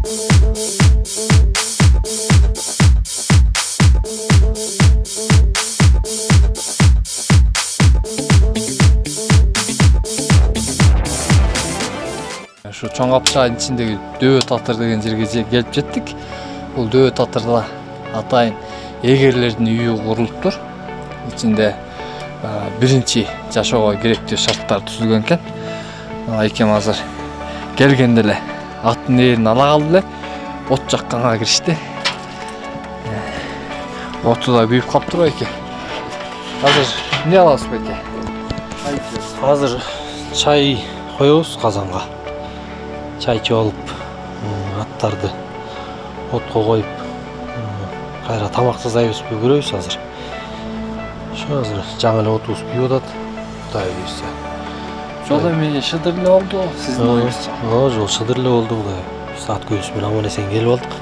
Şu Çoңапчайдын içindегі Дөбө Татыр деген жерге келіп жеттік. Бұл Дөбө Татырда атайын эгерлердің үйі құрылып тұр. İçinde birinci жашоого керектүү шарттар түзүлгөн экен. Айкем азыр келгенде эле аттын ээрин ала калды эле. От жакканга киришти. Оту да күйүп калыптыр экен. Азыр эмне аласыз эке? Азыр чай коебуз казанга. Чайчы алып, аттарды отко коюп, кайра тамак жасайбыз көрөбүз азыр. Şu азыр жаңы эле отубуз күйүп атат. Кудай буйрса. Жол эми шыдыр эле болду, сиздин оюңузча. Жол шыдыр эле болду, кудай. Саат көбүс менен аман эсен келип алдык.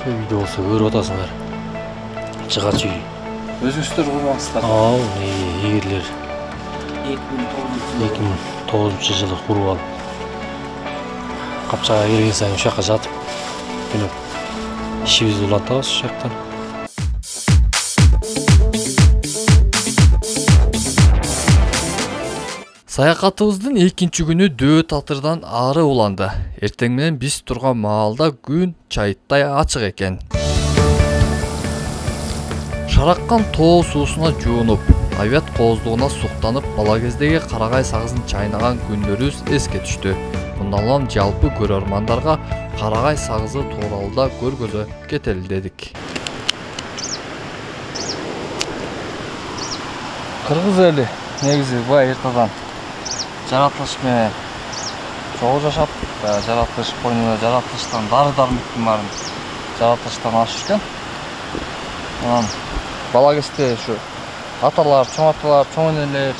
Şu үйдө болсо көрүп атасыңар. Чыгач үй. Өзүңүздөр курмаңыздар. Эгерлер 2009 жылы куруп алып. Капчага келген сайын ушул жака жатып, ишибизди улантабыз ушул жактан. Саякатыбыздын экинчи күнү Дөбө Татырдан ары уланды. Эртең менен биз турган маалда күн чайыттай ачык экен. Шараккан тоо суусуна жуунуп, табият кооздугуна суктанып, бала кездеги карагай сагызын чайнаган күндөрүбүз эске түштү. Мындан улам жалпы көрөрмандарга карагай сагызы тууралуу көргөзө кетели дедик. Кыргыз эли негизи бай эртадан жаратылыш менен чогуу жашап, жаратылыш койнуна жаратылыштан дары-дармектин баарын жаратылыштан ашыш экен. Анан бала кезде ушу аталар, чоң аталар, чоң энелер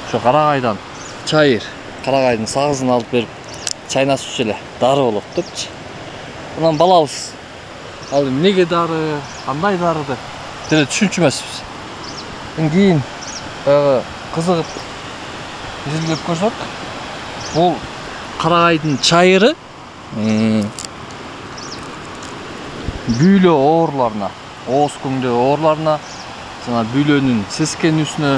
ушу карагайдан чайыр, карагайдын сагызын алып берип чайнашчу эле дары болот депчи. Анан балабыз ал эмнеге дары, кандай дары деп деле түшүнчү эмеспиз. Кийин кызыгып изилдеп көрсөк, бул карагайдын чайыры бүйлө ооруларына, ооз көңдө ооруларына, жана бүйлөнүн сескенүүсүнө,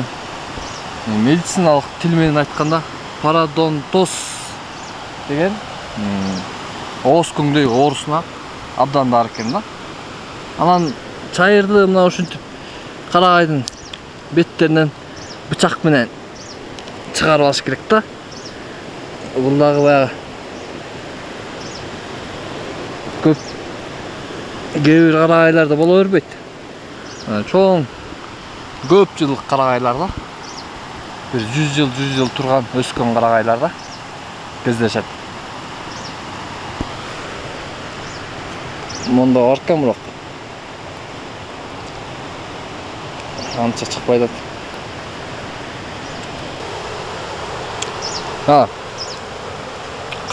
медициналык тил менен айтканда пародонтоз деген ооз көңдөй оорусуна абдан дары экен да. Анан чайырды мына ушинтип карагайдын беттеринен бычак менен чыгарып алыш керек да. Бул дагы баягы көп кээ бир карагайларда боло бербейт. Чоң көп жылдык карагайларда, бир 100 жыл турган өскөн карагайларда кездешет. Монда бар экен бирок анча чыкпайт.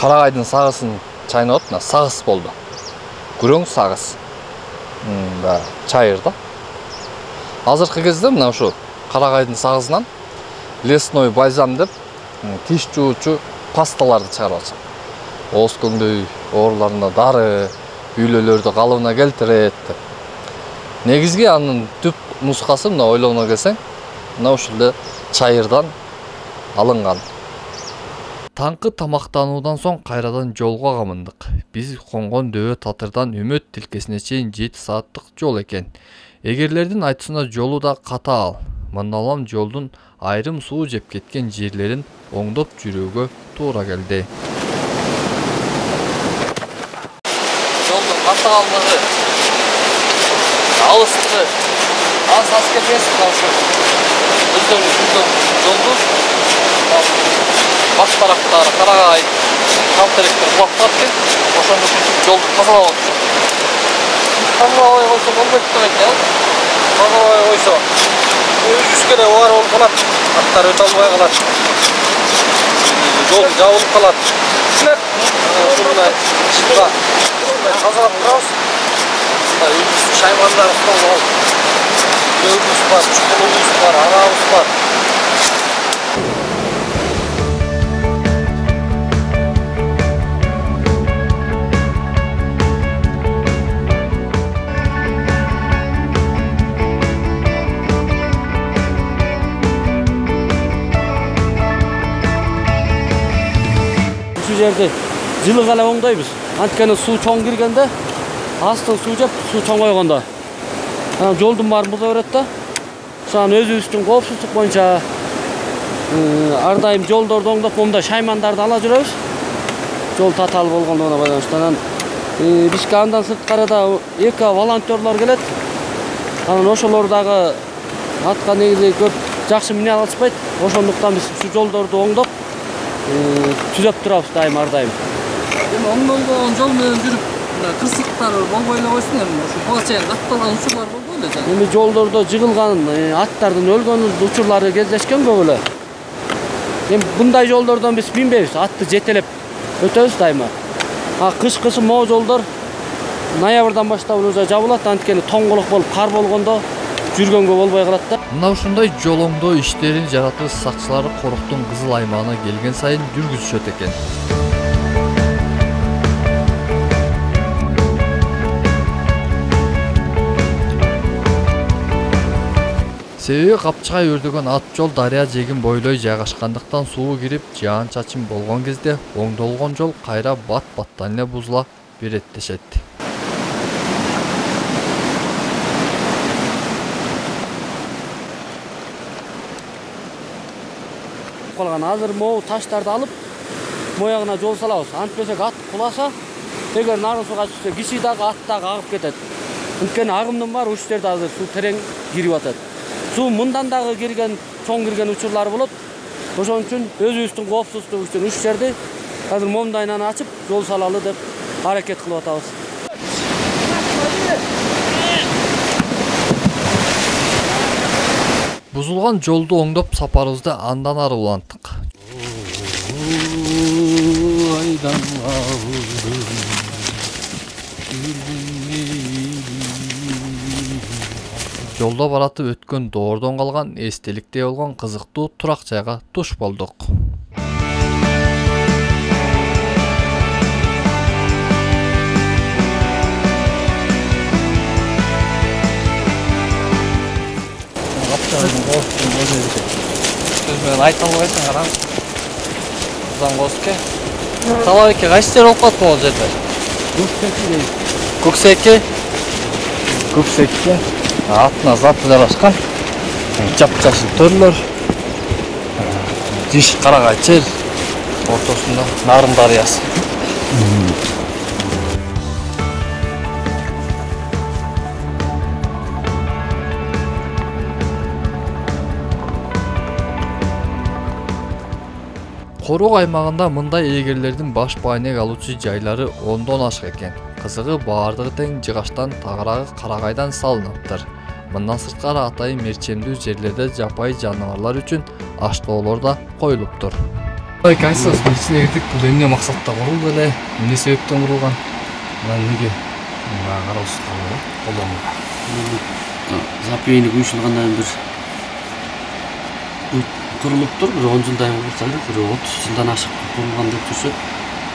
Карагайдын сагысын чайнап атына сагыз болду. Күрөң сагыз. Чайыр да. Азыркы кезде мына ушу карагайдын сагызынан лесной бальзам деп тиш жуучу пасталарды чыгарып атышат. Ооз көңдөй ооруларына дары, бүйлөлөрдү калыбына келтирет деп. Негизги анын түп нускасы мына ойлоно келсең, мына ушул чайырдан алынган. Таңкы тамактануудан соң кайрадан жолго камындык. Биз конгон Дөбө Татырдан Үмөт тилкесине чейин 7 сааттык жол экен. Эгерлердин айтысына жолу да катаал. Мындан улам жолдун айрым суу жеп кеткен жерлерин оңдоп жүрүүгө туура келди. Жолдун катаалдыгы, алыстыгы, аз кетесиз калсын. Өздөрү жүргөн жолду баш тараптары карагай калтеректер кулап калат, ошону жолду тазалап атышат. Тазалабай койсо болбойт деп экен. Тазалабай койсо үскене бар болуп калат, аттар өтө албай калат. Жол жабылып калат. Ушундай чыга тазалап турабыз. Үйүбүздүн шаймандары тазалап. Көбүбүз бар, чукулубуз бар, арабыз бар. ушул жерди жылы эле оңдойбуз. Анткени суу чоң киргенде астын суу жеп, суу чоңойгондо жолдун баарын буза берет да. Ошон өзүбүздүн коопсуздук боюнча ар дайым жолдорду оңдоп, момундай шаймандарды ала жүрөбүз. Жол татаал болгондугуна байланыштуу. Анан бизге андан сырткары да эки волонтерлор келет. Анан ошолор дагы атка негизи көп жакшы мине алышпайт. Ошондуктан биз ушу жолдорду оңдоп түзөп турабыз дайым ар дайым. Эми оңдолгон жол менен жүрүп, кырсыктар болбой эле койсун эми. Ушу буга чейин катталган учурлар болбой эле жана. Эми жолдордо жыгылган аттардын өлгөн учурлары кездешкен көп эле. Эми мындай жолдордон биз минбейбиз, атты жетелеп өтөбүз дайыма. Кышкысы могу жолдор ноябрдан баштап уже жабылат, анткени тоңголук болуп кар болгондо жүргөнгө болбой калат да. Мына ушундай жол оңдоо иштерин жаратылыш сакчылары Коруктун кызыл аймагына келген сайын жүргүзүшөт экен. Себеби капчыгай өрдөгөн ат жол дарыя жегин бойлой жайгашкандыктан суу кирип, жаан-чачын болгон кезде оңдолгон жол кайра бат-баттан эле бузула берет. Азыр могу таштарды алып, моягына жол салабыз. Антпесек ат куласа, эгер нарын сууга түшсө, киши дагы ат дагы агып кетет. Анткени агымдын бар уч жерде азыр суу терең кирип атат. Суу мындан дагы кирген, чоң кирген учурлар болот. Ошон үчүн өзүбүздүн коопсуздук үчүн уч жерди азыр момдайнаны ачып, жол салалы деп аракет кылып атабыз. Бузулган жолду оңдоп сапарыбызды андан ары уланттык. Жолдо баратып өткөн доордон калган эстеликтей болгон кызыктуу турак жайга туш болдук. Мен айта албайсың, караң. Кызан коске. Талабеке кайсы жер болуп калды бул жерде? Көксеки. Көксеки. Атына заты жарашкан. Жап-жашыл төрлөр. Жиш карагай чер. Ортосунда Нарын дарыясы. Корук аймагында мындай эгерлердин баш байнек алуучу жайлары 10дон ашык экен. Кызыгы баардыгы тең жыгаштан, тагырагы карагайдан салыныптыр. Мындан сырткары атайын мерчемдүү жерлерде жапайы жаныбарлар үчүн аштоолор да коюлуптур. Кайсыз мечине кирдик, бул эмне максатта курулду эле, эмне себептен курулган? Неге? Карабыз колдонуу. Запийник уюшулгандан бир kurulup dur, bir 10 жылдай болса керек, bir 30 жылдан ашық kurulgan деп жүрсек,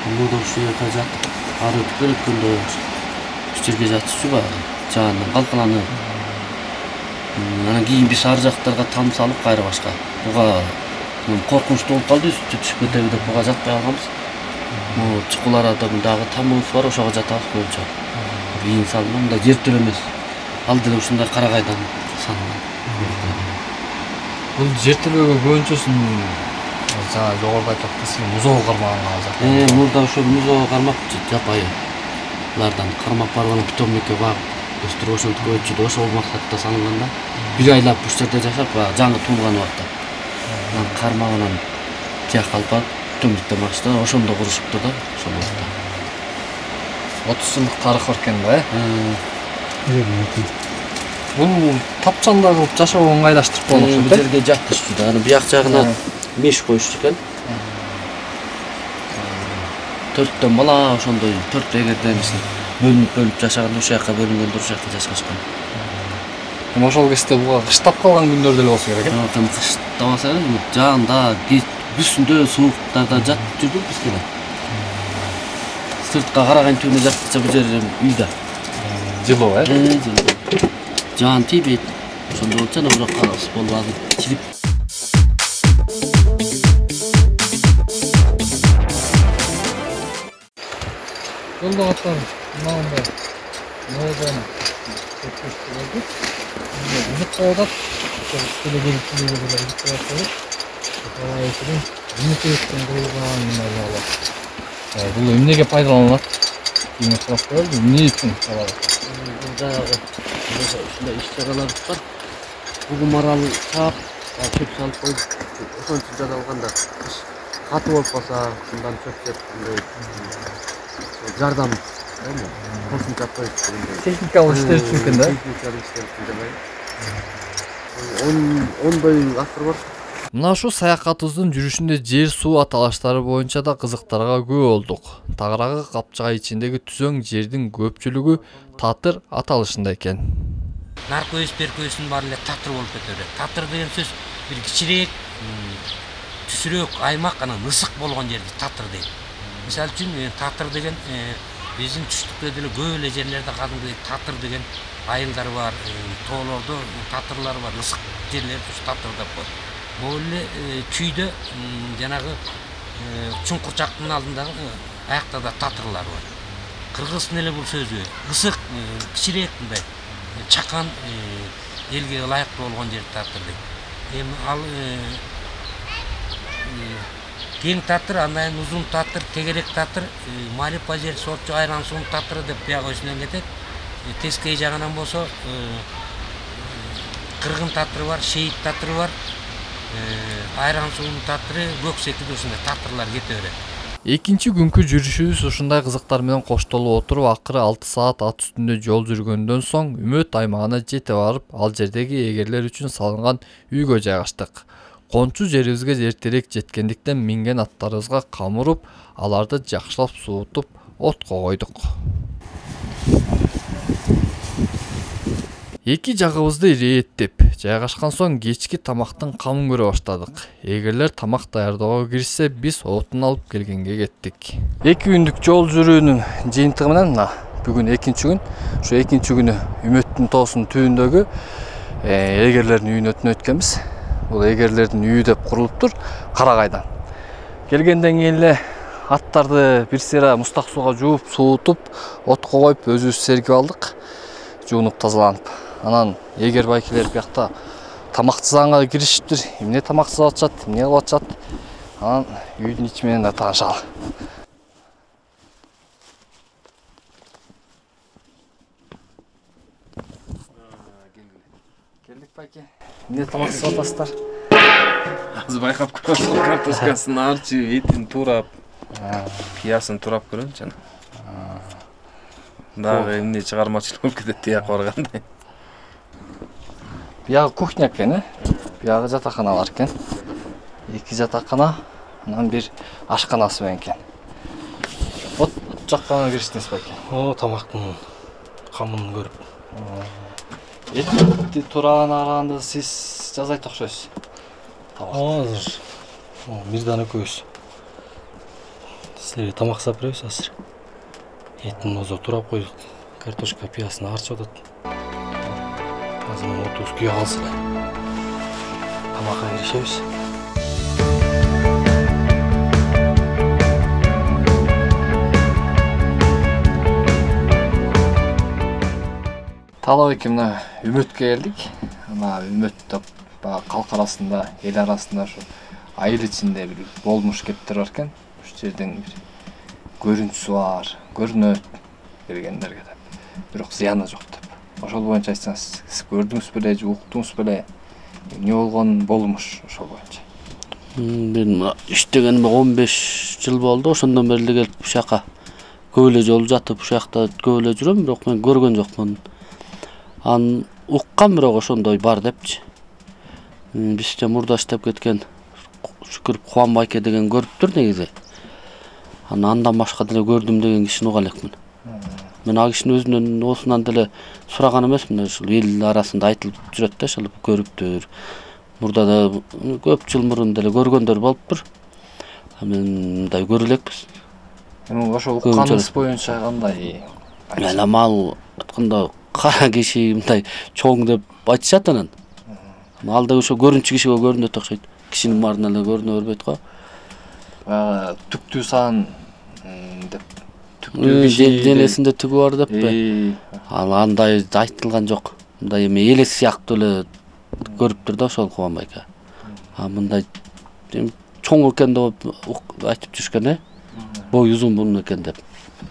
мында ушу жерге жатып, ары өтүп келгенде ушу жерге жатышчу бар, жаандан калкаланып. Анан кийин биз ар жактарга там салып кайра башка. Буга коркунучтуу болуп калды, үстү түшүп кетеби деп буга жатпай калганбыз. Могу чукуларда дагы тамыбыз бар, ошого жатабыз көбүнчө. Кийин салып, мында жер төлөмөс. Ал деле ушундай карагайдан саналат. Бул жертөлөгө көбүнчөсүн жана жогоруда айтып музоо кармаган азат. Мурда ошо музоо кармап жапайылардан кармап барып анан питомникке багып өстүрүп ошентип өтчү, ошол максатта салынганда бир айлап ушул жерде жашап, жаңы туулган убакта. Анан кармагынан тияк алып барып питомниктен баштап ошондо курушупту да, ошол убакта. 30 жылдык тарыхы бар экен да, Бул тапчанда кылып жашоо оңайлаштырып койгон окшойт. Бул жерге жатышчу да, анан бияк жагына меш коюшчу экен. 4төн бала ошондой 4 эгерден бөлүнүп жашаган, ошол жака бөлүнгөндөр ошол жака жашашкан. Ошол кезде буга кыштап калган күндөрдө эле болсо керек. Кыштап алса керек, жаанда, күзүндө сууктарда жатып жүрдүк биз келе. Сыртка караган түбүнө жаткыча бул жер үйдө. Жылуу, Жан тийбейт. Ошондо болчу, анан бирок калыс болбады. Чирип. Жолда каттан мынандай молдон өткөз болду. Узук болот. Үстүлө келип болот. Алайсың. Минутын кылган мына. Бул эмнеге пайдаланат? Эми сурап коелу, эмне үчүн алат? Дагы ушундай иш-чаралар бар. Бугу марал чаап, чөп салып коюп, ошон үчүн жадалганда катуу болуп калса, шундан чөп жеп жардам, кошумча коюп дегендей. Техникалык иштер үчүн экен да? Техникалык иштер үчүн жабай. Ондой автор бар. Мына ушу саякатыбыздын жүрүшүндө жер суу аталыштары боюнча да кызыктарга күбө болдук. Тагыраагы капчыга ичиндеги түзөң жердин көпчүлүгү татыр аталышында экен. Наркөз перкөзүнүн баары эле татыр болуп кетет. Татыр деген сөз бир кичирээк, түсүрөөк аймак, анан ысык болгон жерди татыр дейт. Мисалы үчүн татыр деген биздин түштүктө деле көп эле жерлерде кадимки татыр деген айылдар бар, тоолордо татырлар бар, ысык жерлерди ушу татыр деп коет. Бул эле чүйдө жанагы чуңкурчактын алдындагы аякта да татырлар бар. Кыргыздын эле бул сөзү ысык, кичирээк мындай чакан элге ылайыктуу болгон жерди татыр дейт. Эми ал кең татыр, андан узун татыр, тегерек татыр, Марипа жер сортчу айран суунун татыры деп бияга өсүнөн кетет. Тескей жагынан болсо кыргын татыры бар, шейит татыры бар. Айран суунун татыры, көк секиде ушундай татырлар кете берет. Экинчи күнкү жүрүшүбүз ушундай кызыктар менен коштолуп отуруп, акыры 6 саат ат үстүндө жол жүргөндөн соң Үмөт аймагына жете барып, ал жердеги эгерлер үчүн салынган үйгө жайгаштык. Кончу жерибизге эртерээк жеткендиктен минген аттарыбызга камырып, аларды жакшылап суутуп, отко койдук. Эки жагыбызды ирээттеп, жайгашкан соң кечки тамактын камын көрө баштадык. Эгерлер тамак даярдоого киришсе, биз отун алып келгенге кеттик. 2 күндүк жол жүрүүнүн жыйынтыгы менен мына бүгүн экинчи күн. Ушу экинчи күнү Үмөттүн тоосунун түбүндөгү эгерлердин үйүнө өткөнбүз. Бул эгерлердин үйү деп курулуптур, Карагайдан. Келгенден кийин эле аттарды бир сыйра мустак сууга жууп, суутуп, отко коюп, өзүбүз сергип алдык. Жуунуп тазаланып. Анан эгер байкелер биякта тамакчызанга киришиптир. Эмне тамакчызап атышат, эмне кылып атышат. Анан үйдүн ичи менен да таанышалы. Келдик байке. Эмне тамакчызап атасыздар? Азыр байкап көрөсүң, картошкасын арчы, этин турап, пиясын турап көрөм жана. Дагы эмне чыгармачылык болуп кетет тияк баргандай. Биягы кухня экен, биягы жатакана бар экен. 2 жатакана, анан бир ашканасы бар экен. Вот жаккана кириштиңиз байке. О, тамактын камын көрүп. Эти турагына караганда сиз жазайт окшойсуз. Азыр Мирдан экөөбүз силерге тамак сап беребиз азыр. Этин озо турап койдук. Картошка пиясын арчып атат. Азыр отуз күйө калсын. Тамакка киришебиз. Талап эки мына Үмөткө келдик. Мына Үмөт деп калк арасында, эл арасында ушу айыл ичинде бир болмуш кептер бар экен. Ушу жерден бир көрүнчүсү бар, көрүнөт келгендерге деп. Бирок зыяны жок деп. Ошол боюнча айтсаңыз, сиз көрдүңүз беле, уктуңуз беле? Эмне болгон болмуш ошол боюнча? Мен иштегениме 15 жыл болду. Ошондон бери келип бу жака көп эле жол жатып, бу жакта көп эле жүрөм, бирок мен көргөн жокмун. Ан уккам, бирок ошондой бар депчи. Бизде мурда иштеп кеткен Шүкүр Кубан байке деген көрүптүр негизи. Андан башка деле көрдүм деген кишини уга элекмин. Мен ал кишинин өзүнөн осунан деле сураган эмесмин, ушул эл арасында айтылып жүрөт да, ошол көрүптүр. Мурда да көп жыл мурун деле көргөндөр болуптур. Мен мындай көрө элекпиз. Эми ошол укканыңыз боюнча кандай? Мен амал айтканда кара киши мындай чоң деп айтышат анан. Ал да ошо көрүнчү кишиге көрүнөт окшойт. Кишинин баарына эле көрүнө бербейт го. Түктүү сан деп Денесинде түгү бар деппи? Ал андай айтылган жок. Мындай эме элес сыяктуу эле көрүптүр да ошол Кубанбайка. А мындай чоң экен деп айтып жүрүшкөн э. Бой узун бун экен деп.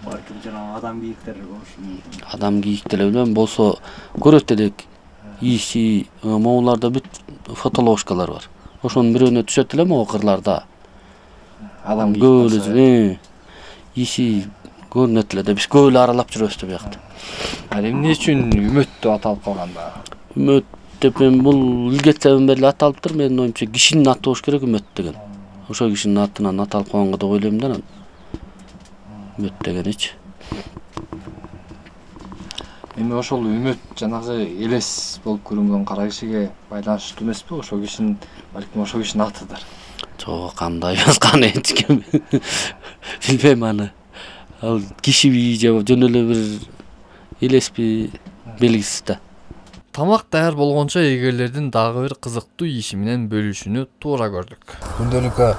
Балким жана адам кийиктер болушу. Адам кийиктер билем болсо көрөт элек. Иши моуларда бүт фотоложкалар бар. Ошонун бирөөнө түшөт эле могу кырларда. Адам көөлү иши көрүнөт эле да биз көөлү аралап жүрөбүз да биякта. Ал эмне үчүн үмөт деп аталып калганда? Үмөт деп бул илгертен бери аталыптыр. Менин оюмча кишинин аты болуш керек үмөт деген. Ошол кишинин атынан аталып калганга деп ойлойм да. Үмөт дегеничи. Эми ошол үмөт жанагы элес болуп көрүнгөн кара кишиге байланыштуу эмеспи? Ошол кишинин балким ошол кишинин атыдыр. Жок, кандай каны эчкем. Билбейм аны. Ал кишиби же жөн эле бир элеспи белгисиз да. Тамак даяр болгончо эгерлердин дагы бир кызыктуу иши менен бөлүшүүнү туура көрдүк. Күндөлүккө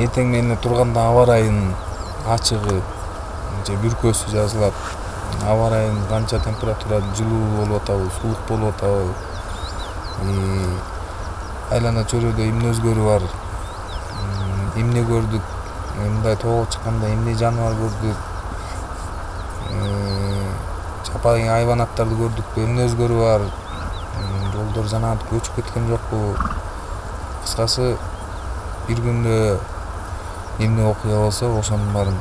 эртең менен турганда аба ырайынын ачыгы же бүркөсү жазылат. Аба ырайынын канча температура жылуу болуп атабы, суук болуп атабы. Айлана чөйрөдө эмне өзгөрүү бар? Эмне көрдүк? Мындай тоого чыкканда эмне жаныбар көрдүк? Чапайы айванаттарды көрдүкпү? Эмне өзгөрүү бар? Жолдор жанагынтип көчүп кеткен жокпу? Кыскасы бир күндө эмне окуя болсо, ошонун баарын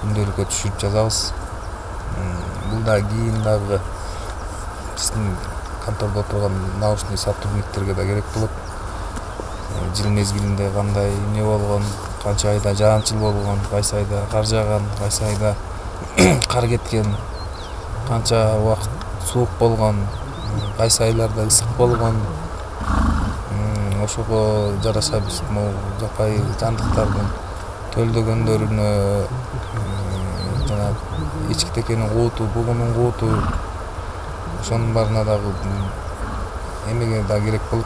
күндөлүккө түшүрүп жазабыз. Бул да кийин дагы биздин контордо отурган научный сотрудниктерге да керек болот. Жыл мезгилинде кандай эмне болгон, канча айда жаанчыл болгон, кайсы айда кар жааган, кайсы айда кар кеткен, канча убакыт суук болгон, кайсы айларда ысык болгон. Ошого жараша биз могу жапайы жандыктардын төлдөгөндөрүнө жана эчиктекенин кууту, бугунун кууту ошонун баарына дагы эмеге да керек болот.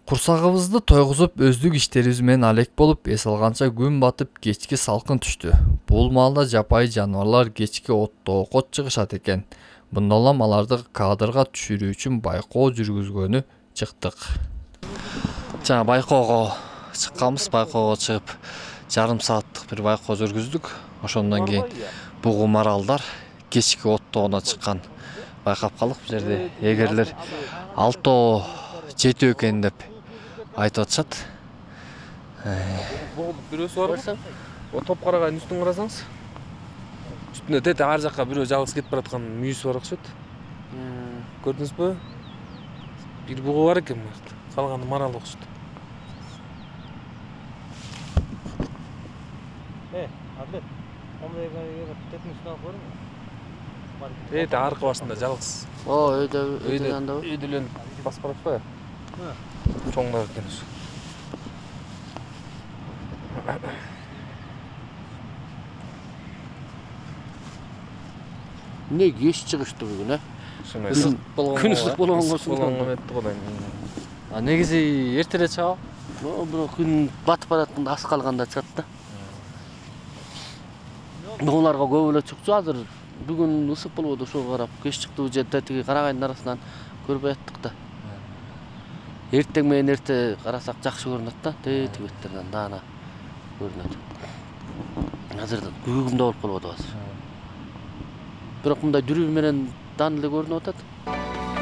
Курсагыбызды тойгузуп өздүк иштерибиз менен алек болуп эс алганча күн батып кечки салкын түштү. Бул маалда жапайы жаныбарлар кечки оттоокот чыгышат экен. Мында улам аларды кадрга түшүрүү үчүн байкоо жүргүзгөнү чыктык. Жана байкоого чыкканбыз, байкоого чыгып жарым сааттык бир байкоо жүргүздүк. Ошондон кийин бугу маралдар кечки оттоогуна чыккан байкап калдык. Бул жерде эгерлер 6-7 экен деп айтып атышат. Бирөөсү бар. О топ карагайдын үстүн карасаңыз. Үстүнө тете ар жакка бирөө жалгыз кетип бараткан мүйүсү бар окшойт. Көрдүңүзбү? Бир бугу бар экен бу. Калганы марал окшойт. Адлет. Тетин үстүнө алып көрүң. Тете аркы башында жалгыз. Өйдө анда. Өйдөлөн басып баратпайбы? Чоңдап экен ушу. Не кеч чыгышты бүгүн, э? Күн ысык болгонго эметти го. Негизи эртерээк чыгабы? Бирок күн батып баратканда ас калганда чыгат да. Буларга көп эле чыкчу азыр. Бүгүн ысык болбоду, ошого карап кеч чыктыбы же тетиги карагайдын арасынан көрбөй аттык да. Эртең менен эрте карасак жакшы көрүнөт да, тетиги беттерден даана көрүнөт. Азыр күгүмдө болуп калбоду азыр. Бирок мындай жүрүү менен дан эле көрүнүп атат.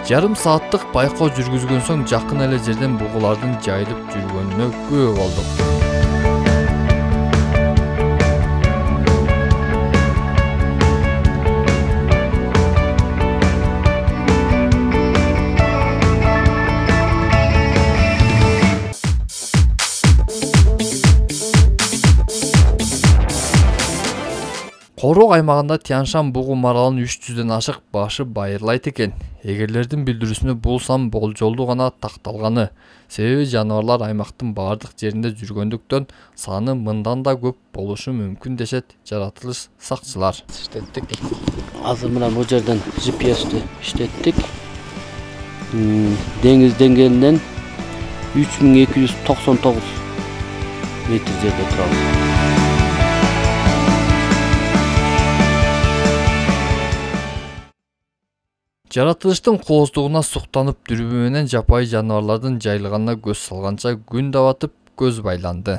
Жарым сааттык байкоо жүргүзгөн соң жакын эле жерден бугулардын жайылып жүргөнүнө күбө болдук. Корок аймагында Тяншан бугу маралынын 300дөн ашык башы байырлайт экен. Эгерлердин билдирүүсүнө бул сан болжолдуу гана такталганы. Себеби жаныбарлар аймактын бардык жеринде жүргөндүктөн саны мындан да көп болушу мүмкүн дешет жаратылыш сакчылар. Иштеттик. Азыр мына бул жерден GPS-ти иштеттик. Деңиз деңгээлинен 3299 метр жерде турабыз. Жаратылыштын кооздугуна суктанып дүрбү менен жапайы жаныбарлардын жайылганына көз салганча күн да батып көз байланды.